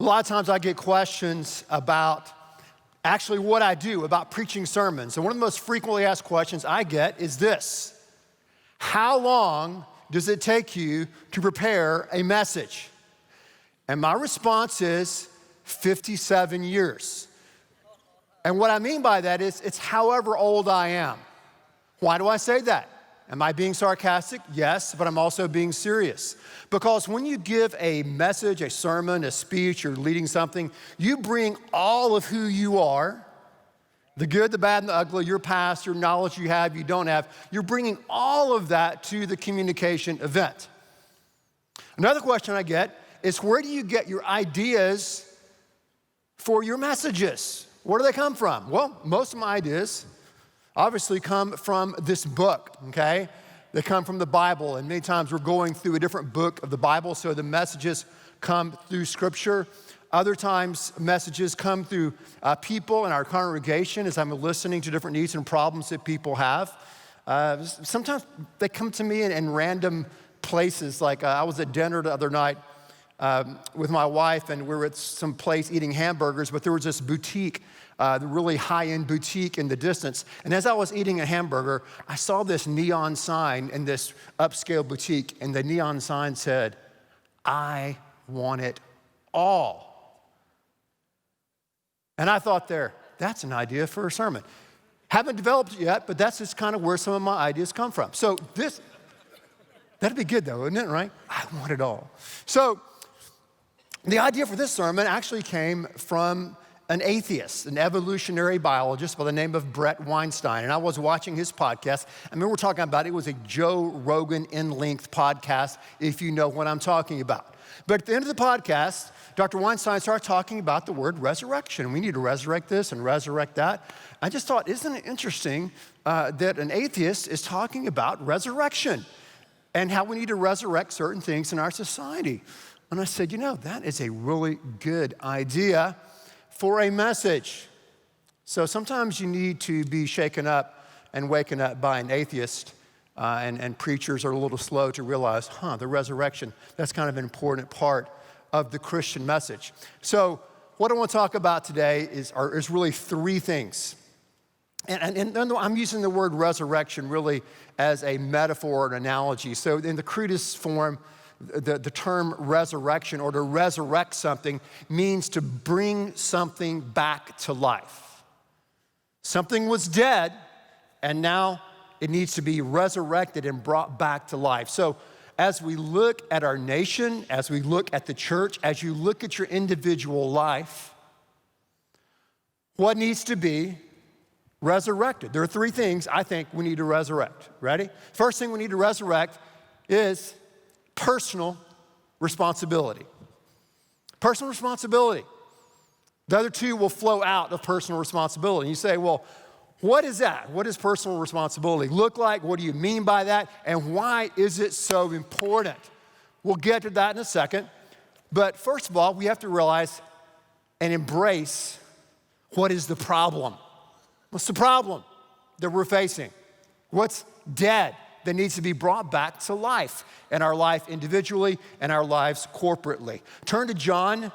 A lot of times I get questions about actually what I do, about preaching sermons. And one of the most frequently asked questions I get is this: how long does it take you to prepare a message? And my response is 57 years. And what I mean by that is it's however old I am. Why do I say that? Am I being sarcastic? Yes, but I'm also being serious. Because when you give a message, a sermon, a speech, or leading something, you bring all of who you are, the good, the bad, and the ugly, your past, your knowledge you have, you don't have. You're bringing all of that to the communication event. Another question I get is, where do you get your ideas for your messages? Where do they come from? Well, most of my ideas obviously come from this book, okay? They come from the Bible, and many times we're going through a different book of the Bible, so the messages come through Scripture. Other times, messages come through people in our congregation as I'm listening to different needs and problems that people have. Sometimes they come to me in random places, like I was at dinner the other night with my wife, and we were at some place eating hamburgers, but there was this boutique, the really high-end boutique in the distance. And as I was eating a hamburger, I saw this neon sign in this upscale boutique, and the neon sign said, "I want it all." And I thought that's an idea for a sermon. Haven't developed it yet, but that's just kind of where some of my ideas come from. So that'd be good though, wouldn't it, right? I want it all. So the idea for this sermon actually came from an atheist, an evolutionary biologist by the name of Brett Weinstein. And I was watching his podcast. I mean, we're talking about, it was a Joe Rogan in-length podcast, if you know what I'm talking about. But at the end of the podcast, Dr. Weinstein started talking about the word resurrection. We need to resurrect this and resurrect that. I just thought, isn't it interesting that an atheist is talking about resurrection and how we need to resurrect certain things in our society? And I said, that is a really good idea for a message. So sometimes you need to be shaken up and waken up by an atheist, and preachers are a little slow to realize, the resurrection, that's kind of an important part of the Christian message. So what I want to talk about today is really three things. And I'm using the word resurrection really as a metaphor, an analogy. So in the crudest form, the term resurrection, or to resurrect something, means to bring something back to life. Something was dead, and now it needs to be resurrected and brought back to life. So as we look at our nation, as we look at the church, as you look at your individual life, what needs to be resurrected? There are three things I think we need to resurrect. Ready? First thing we need to resurrect is personal responsibility. Personal responsibility. The other two will flow out of personal responsibility. You say, well, what is that? What does personal responsibility look like? What do you mean by that? And why is it so important? We'll get to that in a second. But first of all, we have to realize and embrace what is the problem. What's the problem that we're facing? What's dead that needs to be brought back to life in our life individually and our lives corporately? Turn to John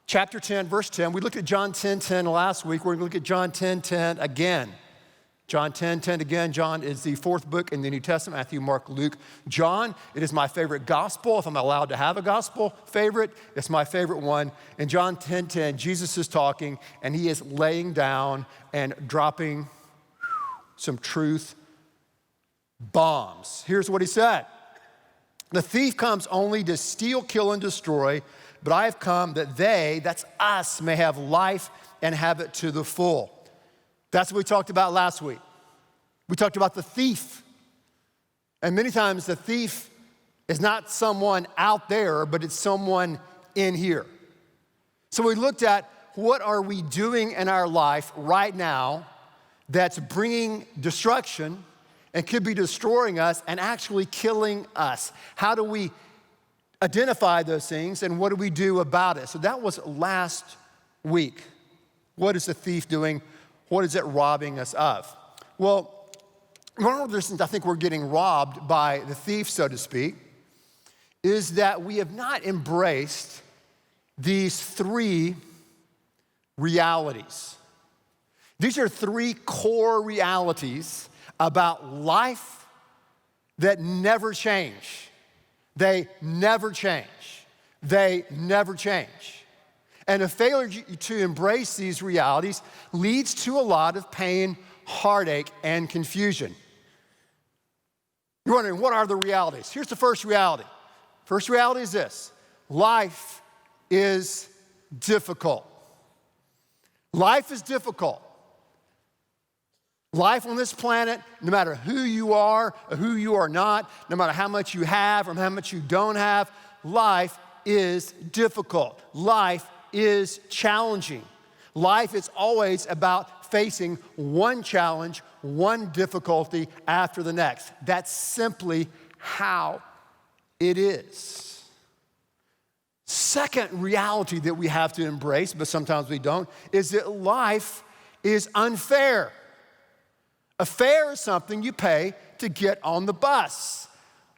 chapter 10, verse 10. We looked at John 10:10 last week. We're going to look at John 10:10 again. John 10:10 again. John is the fourth book in the New Testament: Matthew, Mark, Luke, John. It is my favorite gospel. If I'm allowed to have a gospel favorite, it's my favorite one. In John 10:10, Jesus is talking, and he is laying down and dropping some truth bombs. Here's what he said. The thief comes only to steal, kill, and destroy, but I have come that they, that's us, may have life and have it to the full. That's what we talked about last week. We talked about the thief. And many times the thief is not someone out there, but it's someone in here. So we looked at what are we doing in our life right now that's bringing destruction and could be destroying us and actually killing us. How do we identify those things, and what do we do about it? So that was last week. What is the thief doing? What is it robbing us of? Well, one of the reasons I think we're getting robbed by the thief, so to speak, is that we have not embraced these three realities. These are three core realities about life that never change. They never change. They never change. And a failure to embrace these realities leads to a lot of pain, heartache, and confusion. You're wondering, what are the realities? Here's the first reality. First reality is this: life is difficult. Life is difficult. Life on this planet, no matter who you are or who you are not, no matter how much you have or how much you don't have, life is difficult. Life is challenging. Life is always about facing one challenge, one difficulty after the next. That's simply how it is. Second reality that we have to embrace, but sometimes we don't, is that life is unfair. A fare is something you pay to get on the bus.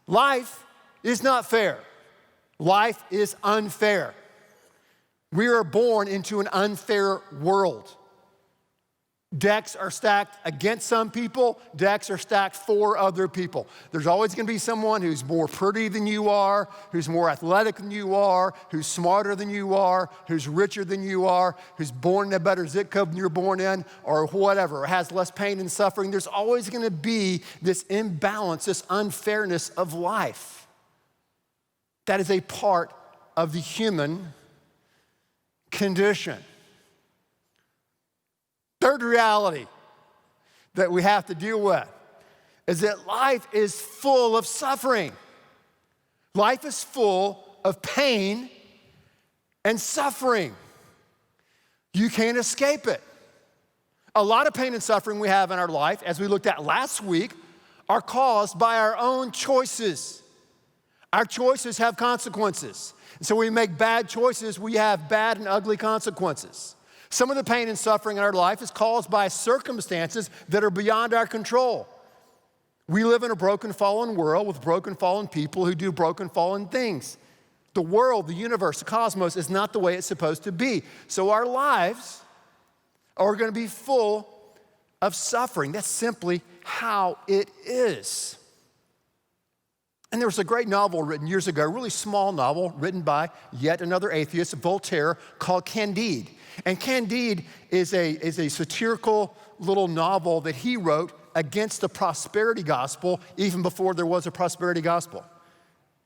Life is not fair. Life is unfair. We are born into an unfair world. Decks are stacked against some people, decks are stacked for other people. There's always gonna be someone who's more pretty than you are, who's more athletic than you are, who's smarter than you are, who's richer than you are, who's born in a better zip code than you're born in, or whatever, or has less pain and suffering. There's always gonna be this imbalance, this unfairness of life. That is a part of the human condition. Third reality that we have to deal with is that life is full of suffering. Life is full of pain and suffering. You can't escape it. A lot of pain and suffering we have in our life, as we looked at last week, are caused by our own choices. Our choices have consequences. And so when we make bad choices, we have bad and ugly consequences. Some of the pain and suffering in our life is caused by circumstances that are beyond our control. We live in a broken, fallen world with broken, fallen people who do broken, fallen things. The world, the universe, the cosmos is not the way it's supposed to be. So our lives are going to be full of suffering. That's simply how it is. And there was a great novel written years ago, a really small novel written by yet another atheist, Voltaire, called Candide. And Candide is a satirical little novel that he wrote against the prosperity gospel even before there was a prosperity gospel.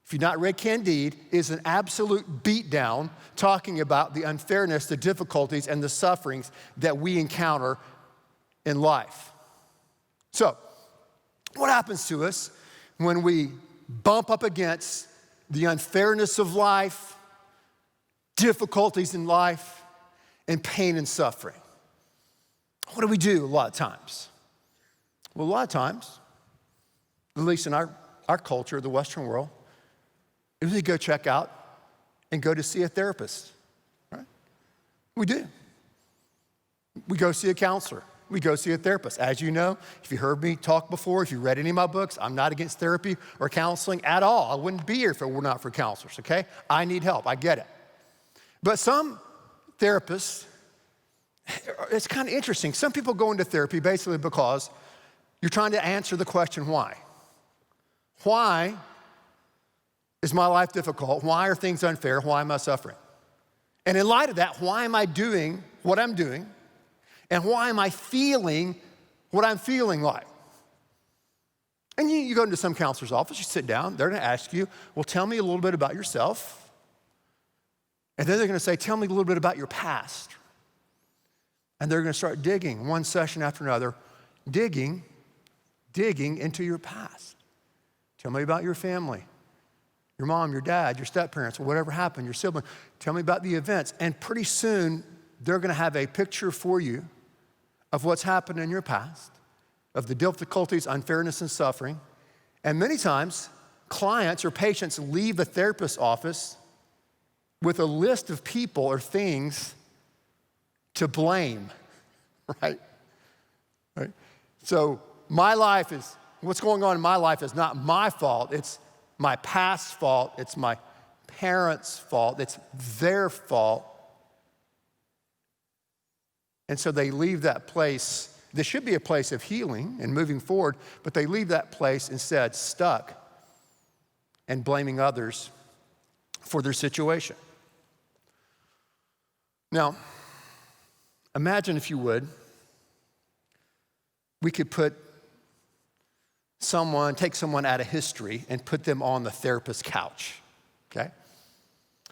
If you've not read Candide, it is an absolute beatdown talking about the unfairness, the difficulties, and the sufferings that we encounter in life. So, what happens to us when we bump up against the unfairness of life, difficulties in life, and pain and suffering? What do we do a lot of times? Well, a lot of times, at least in our culture, the Western world, is we go check out and go to see a therapist, right? We do. We go see a counselor. We go see a therapist. As you know, if you heard me talk before, if you read any of my books, I'm not against therapy or counseling at all. I wouldn't be here if it were not for counselors, okay? I need help, I get it. But some therapists, it's kind of interesting. Some people go into therapy basically because you're trying to answer the question, why? Why is my life difficult? Why are things unfair? Why am I suffering? And in light of that, why am I doing what I'm doing? And why am I feeling what I'm feeling like? And you go into some counselor's office, you sit down, they're gonna ask you, well, tell me a little bit about yourself. And then they're gonna say, tell me a little bit about your past. And they're gonna start digging one session after another, digging into your past. Tell me about your family, your mom, your dad, your step-parents, or whatever happened, your sibling. Tell me about the events. And pretty soon, they're gonna have a picture for you of what's happened in your past, of the difficulties, unfairness, and suffering. And many times, clients or patients leave the therapist's office with a list of people or things to blame, right? So what's going on in my life is not my fault, it's my past fault, it's my parents' fault. It's their fault. And so they leave that place. This should be a place of healing and moving forward, but they leave that place instead stuck and blaming others for their situation. Now, imagine, if you would, we could take someone out of history and put them on the therapist's couch, okay?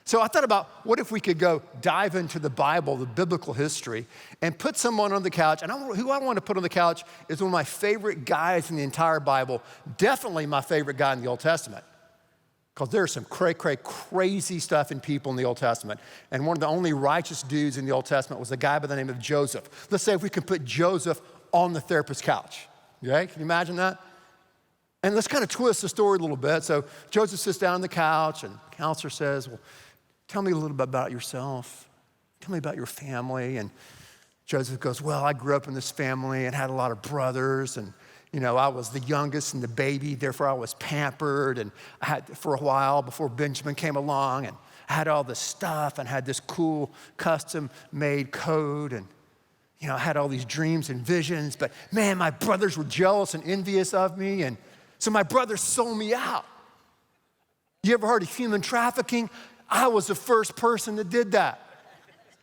So I thought about, what if we could go dive into the Bible, the biblical history, and put someone on the couch. And who I want to put on the couch is one of my favorite guys in the entire Bible, definitely my favorite guy in the Old Testament. Because there's some crazy stuff in people in the Old Testament. And one of the only righteous dudes in the Old Testament was a guy by the name of Joseph. Let's say if we can put Joseph on the therapist's couch. Okay, can you imagine that? And let's kind of twist the story a little bit. So Joseph sits down on the couch and the counselor says, well, tell me a little bit about yourself. Tell me about your family. And Joseph goes, well, I grew up in this family and had a lot of brothers, and I was the youngest and the baby, therefore I was pampered, and I had for a while before Benjamin came along, and I had all this stuff and had this cool custom-made code, and I had all these dreams and visions, but man, my brothers were jealous and envious of me, and so my brothers sold me out. You ever heard of human trafficking? I was the first person that did that.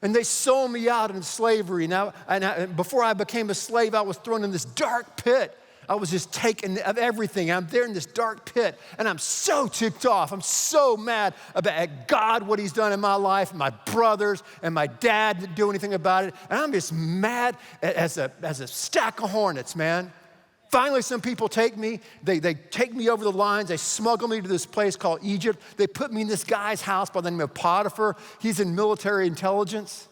And they sold me out into slavery. And before I became a slave, I was thrown in this dark pit. I was just taken of everything. I'm there in this dark pit, and I'm so ticked off. I'm so mad at God, what he's done in my life, and my brothers, and my dad didn't do anything about it. And I'm just mad as a stack of hornets, man. Finally, some people take me. They take me over the lines. They smuggle me to this place called Egypt. They put me in this guy's house by the name of Potiphar. He's in military intelligence.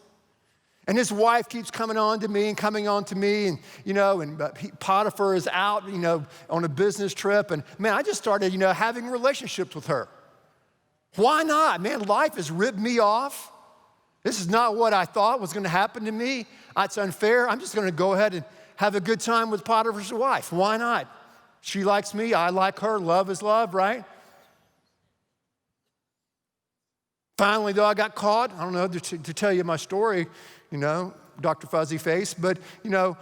And his wife keeps coming on to me. And Potiphar is out, on a business trip. And man, I just started, having relationships with her. Why not? Man, life has ripped me off. This is not what I thought was going to happen to me. It's unfair. I'm just going to go ahead and have a good time with Potiphar's wife. Why not? She likes me. I like her. Love is love, right? Finally, though, I got caught. I don't know to tell you my story, Dr. Fuzzy Face, but I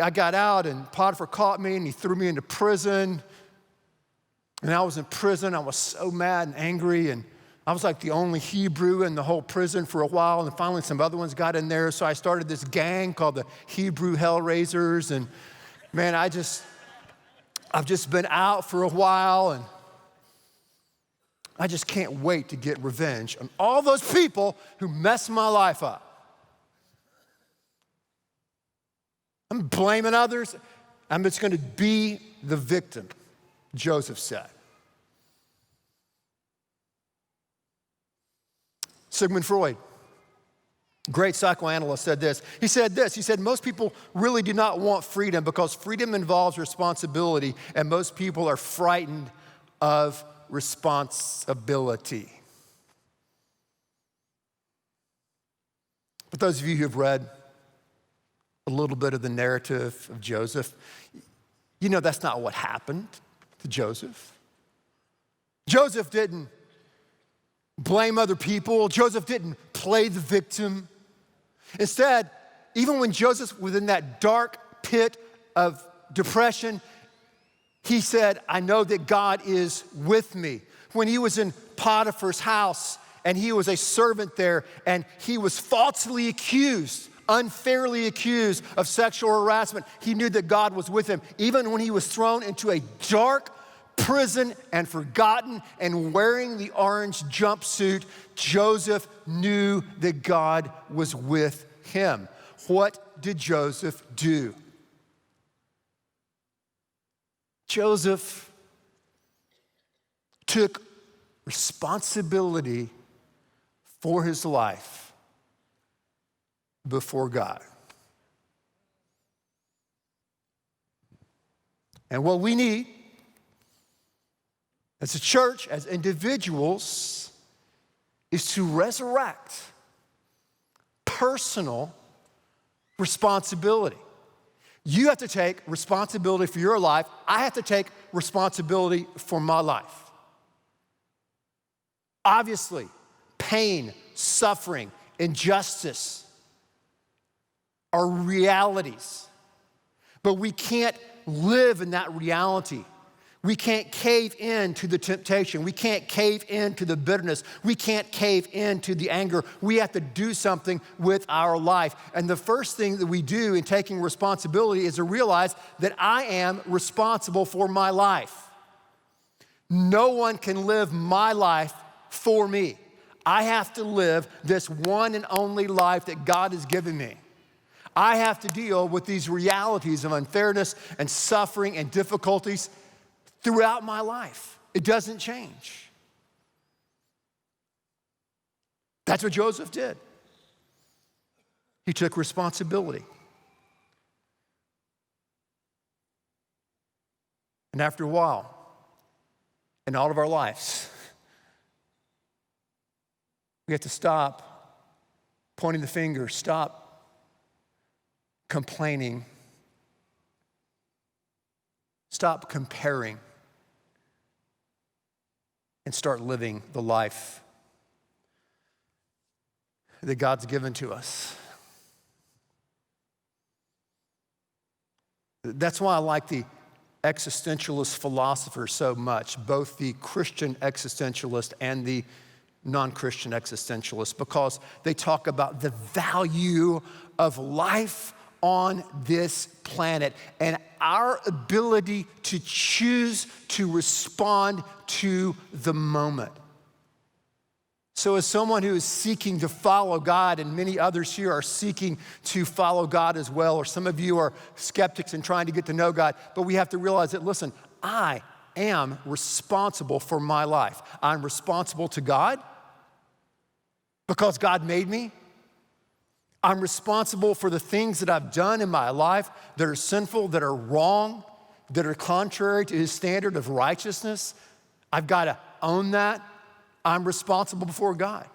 got out, and Potiphar caught me, and he threw me into prison. And I was in prison. I was so mad and angry, and I was like the only Hebrew in the whole prison for a while, and finally some other ones got in there. So I started this gang called the Hebrew Hellraisers, and man, I've just been out for a while, and I just can't wait to get revenge on all those people who messed my life up. I'm blaming others. I'm just going to be the victim, Joseph said. Sigmund Freud, great psychoanalyst, said this. He said, most people really do not want freedom because freedom involves responsibility, and most people are frightened of responsibility. But those of you who have read a little bit of the narrative of Joseph, that's not what happened to Joseph. Joseph didn't blame other people. Joseph didn't play the victim. Instead, even when Joseph was in that dark pit of depression, he said, I know that God is with me. When he was in Potiphar's house and he was a servant there and he was falsely accused, unfairly accused of sexual harassment, he knew that God was with him. Even when he was thrown into a dark prison and forgotten and wearing the orange jumpsuit, Joseph knew that God was with him. What did Joseph do? Joseph took responsibility for his life before God. And what we need as a church, as individuals, is to resurrect personal responsibility. You have to take responsibility for your life. I have to take responsibility for my life. Obviously, pain, suffering, injustice are realities. But we can't live in that reality. We can't cave in to the temptation. We can't cave in to the bitterness. We can't cave in to the anger. We have to do something with our life. And the first thing that we do in taking responsibility is to realize that I am responsible for my life. No one can live my life for me. I have to live this one and only life that God has given me. I have to deal with these realities of unfairness and suffering and difficulties throughout my life. It doesn't change. That's what Joseph did. He took responsibility. And after a while, in all of our lives, we have to stop pointing the finger, stop complaining, stop comparing, and start living the life that God's given to us. That's why I like the existentialist philosophers so much, both the Christian existentialist and the non-Christian existentialist, because they talk about the value of life on this planet and our ability to choose to respond to the moment. So as someone who is seeking to follow God, and many others here are seeking to follow God as well, or some of you are skeptics and trying to get to know God, but we have to realize that, listen, I am responsible for my life. I'm responsible to God because God made me. I'm responsible for the things that I've done in my life that are sinful, that are wrong, that are contrary to his standard of righteousness. I've got to own that. I'm responsible before God.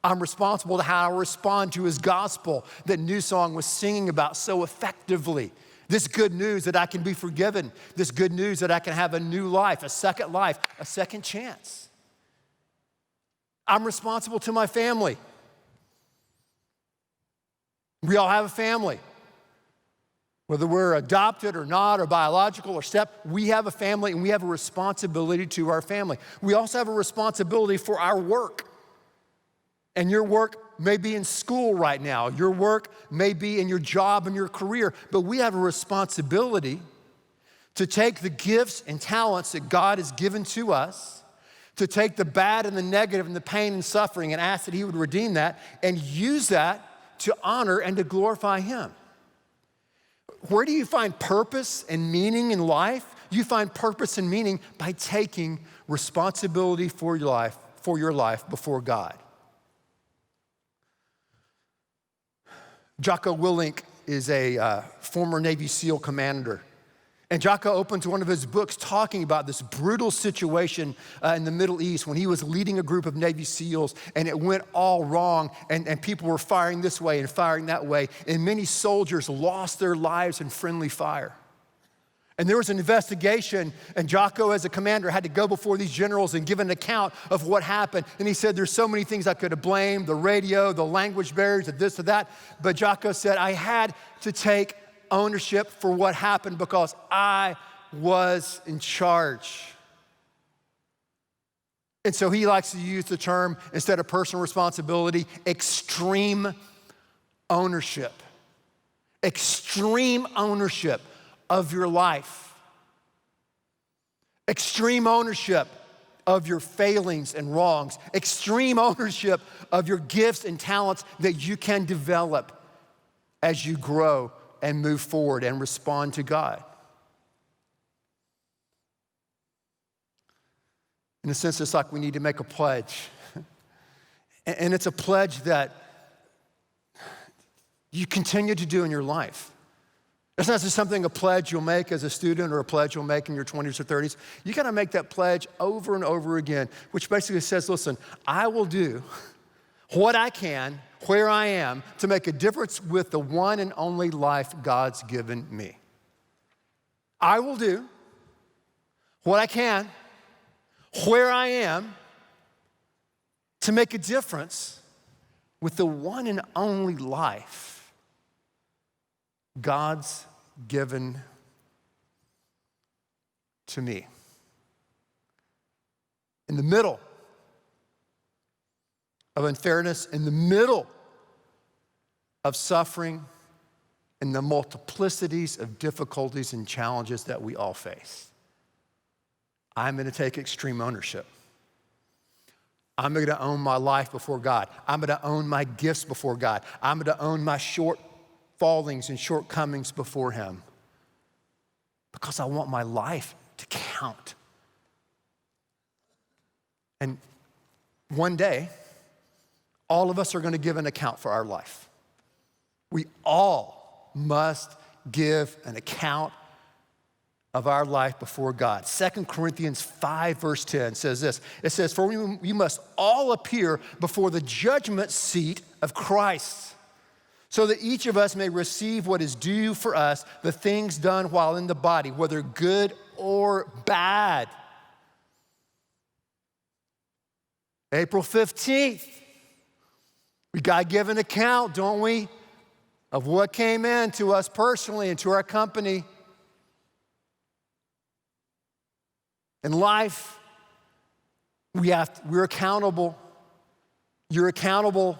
I'm responsible to how I respond to his gospel that New Song was singing about so effectively. This good news that I can be forgiven. This good news that I can have a new life, a second chance. I'm responsible to my family. We all have a family. Whether we're adopted or not, or biological or step, we have a family and we have a responsibility to our family. We also have a responsibility for our work. And your work may be in school right now. Your work may be in your job and your career. But we have a responsibility to take the gifts and talents that God has given to us, to take the bad and the negative and the pain and suffering and ask that he would redeem that and use that to honor and to glorify him. Where do you find purpose and meaning in life? You find purpose and meaning by taking responsibility for your life before God. Jocko Willink is a former Navy SEAL commander. And Jocko opens one of his books talking about this brutal situation in the Middle East when he was leading a group of Navy SEALs and it went all wrong and people were firing this way and firing that way and many soldiers lost their lives in friendly fire. And there was an investigation and Jocko as a commander had to go before these generals and give an account of what happened. And he said, there's so many things I could have blamed, the radio, the language barriers, the this, or that. But Jocko said, I had to take ownership for what happened because I was in charge. And so he likes to use the term, instead of personal responsibility, extreme ownership. Extreme ownership of your life. Extreme ownership of your failings and wrongs. Extreme ownership of your gifts and talents that you can develop as you grow and move forward and respond to God. In a sense, it's like we need to make a pledge. And it's a pledge that you continue to do in your life. It's not just something, a pledge you'll make as a student or a pledge you'll make in your 20s or 30s. You gotta make that pledge over and over again, which basically says, listen, I will do what I can, where I am, to make a difference with the one and only life God's given me. I will do what I can, where I am, to make a difference with the one and only life God's given to me. In the middle of unfairness, in the middle of suffering, in the multiplicities of difficulties and challenges that we all face, I'm going to take extreme ownership. I'm going to own my life before God. I'm going to own my gifts before God. I'm going to own my shortfallings and shortcomings before Him, because I want my life to count. And one day, all of us are going to give an account for our life. We all must give an account of our life before God. 2 Corinthians 5 verse 10 says this. It says, "For we must all appear before the judgment seat of Christ, so that each of us may receive what is due for us, the things done while in the body, whether good or bad." April 15th, we got to give an account, don't we, of what came in to us personally and to our company. In life, we're accountable. You're accountable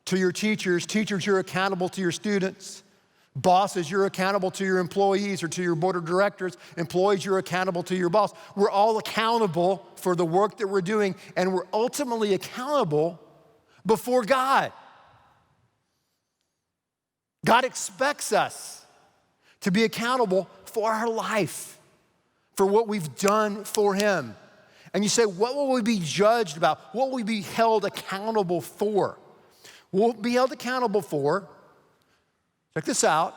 to your teachers. Teachers, you're accountable to your students. Bosses, you're accountable to your employees or to your board of directors. Employees, you're accountable to your boss. We're all accountable for the work that we're doing, and we're ultimately accountable before God. God expects us to be accountable for our life, for what we've done for Him. And you say, what will we be judged about? What will we be held accountable for? We'll be held accountable for, check this out,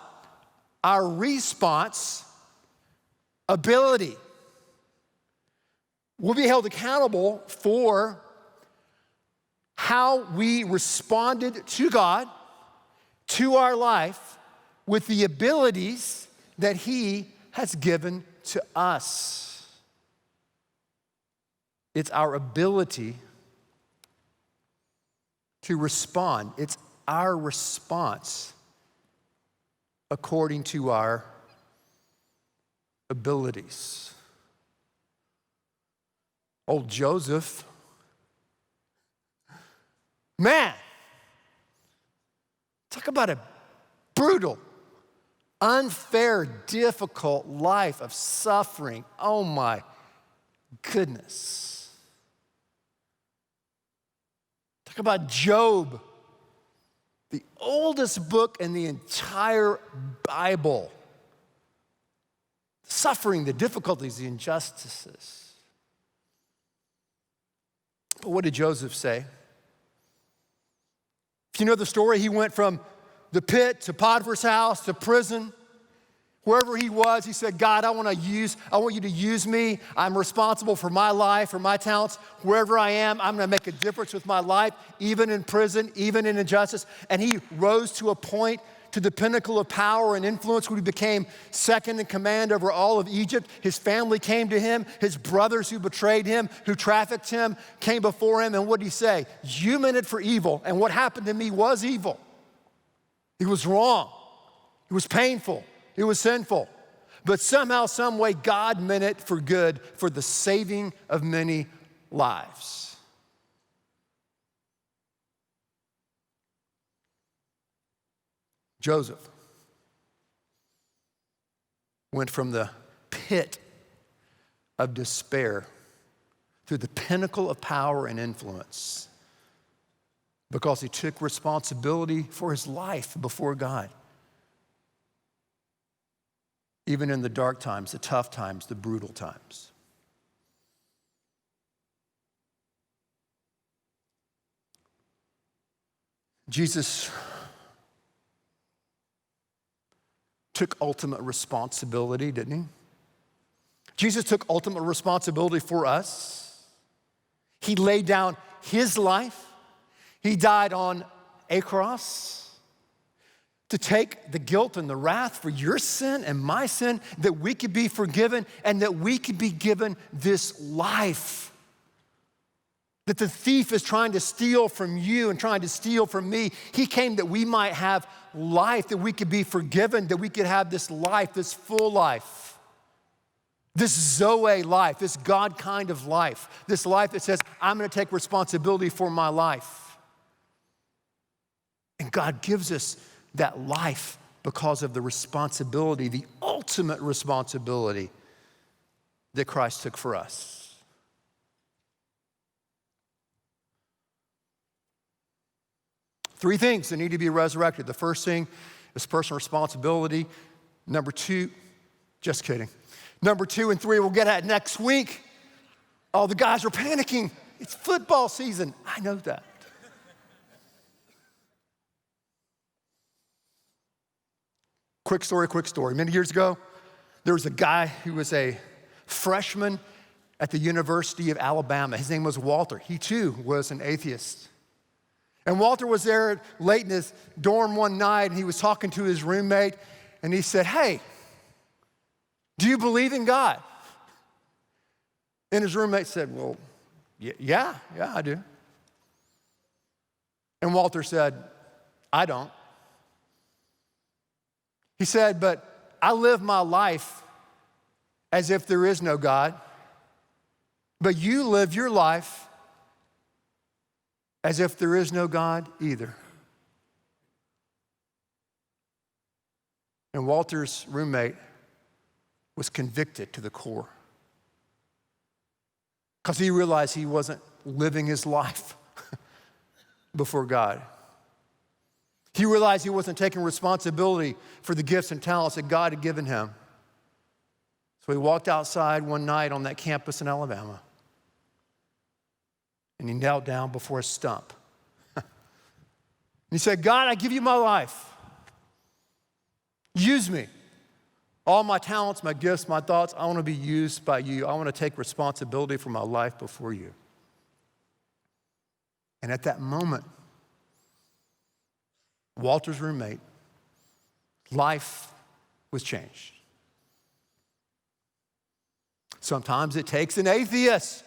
our response ability. We'll be held accountable for how we responded to God, to our life, with the abilities that He has given to us. It's our ability to respond. It's our response according to our abilities. Old Joseph, man, talk about a brutal, unfair, difficult life of suffering. Oh my goodness. Talk about Job, the oldest book in the entire Bible. The suffering, the difficulties, the injustices. But what did Joseph say? If you know the story, he went from the pit to Potiphar's house to prison. Wherever he was, he said, God, I want you to use me. I'm responsible for my life, for my talents. Wherever I am, I'm going to make a difference with my life, even in prison, even in injustice. And he rose to a point, to the pinnacle of power and influence, where he became second in command over all of Egypt. His family came to him. His brothers who betrayed him, who trafficked him, came before him. And what did he say? You meant it for evil, and what happened to me was evil. It was wrong. It was painful. It was sinful. But somehow, some way, God meant it for good, for the saving of many lives. Joseph went from the pit of despair to the pinnacle of power and influence because he took responsibility for his life before God. Even in the dark times, the tough times, the brutal times. Jesus took ultimate responsibility, didn't he? Jesus took ultimate responsibility for us. He laid down his life. He died on a cross to take the guilt and the wrath for your sin and my sin, that we could be forgiven and that we could be given this life that the thief is trying to steal from you and trying to steal from me. He came that we might have life, that we could be forgiven, that we could have this life, this full life, this Zoe life, this God kind of life, this life that says, I'm going to take responsibility for my life. And God gives us that life because of the responsibility, the ultimate responsibility that Christ took for us. Three things that need to be resurrected. The first thing is personal responsibility. Number two, just kidding. Number 2 and 3 we'll get at next week. Oh, the guys are panicking. It's football season. I know that. Quick story. Many years ago, there was a guy who was a freshman at the University of Alabama. His name was Walter. He too was an atheist. And Walter was there late in his dorm one night, and he was talking to his roommate, and he said, hey, do you believe in God? And his roommate said, well, yeah, I do. And Walter said, I don't. He said, but I live my life as if there is no God, but you live your life as if there is no God either. And Walter's roommate was convicted to the core because he realized he wasn't living his life before God. He realized he wasn't taking responsibility for the gifts and talents that God had given him. So he walked outside one night on that campus in Alabama, and he knelt down before a stump. And he said, God, I give you my life. Use me. All my talents, my gifts, my thoughts, I want to be used by you. I want to take responsibility for my life before you. And at that moment, Walter's roommate, life was changed. Sometimes it takes an atheist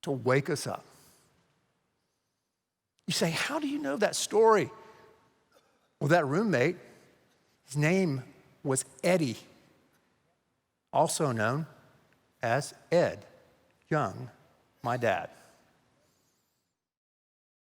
to wake us up. You say, how do you know that story? Well, that roommate, his name was Eddie, also known as Ed Young, my dad.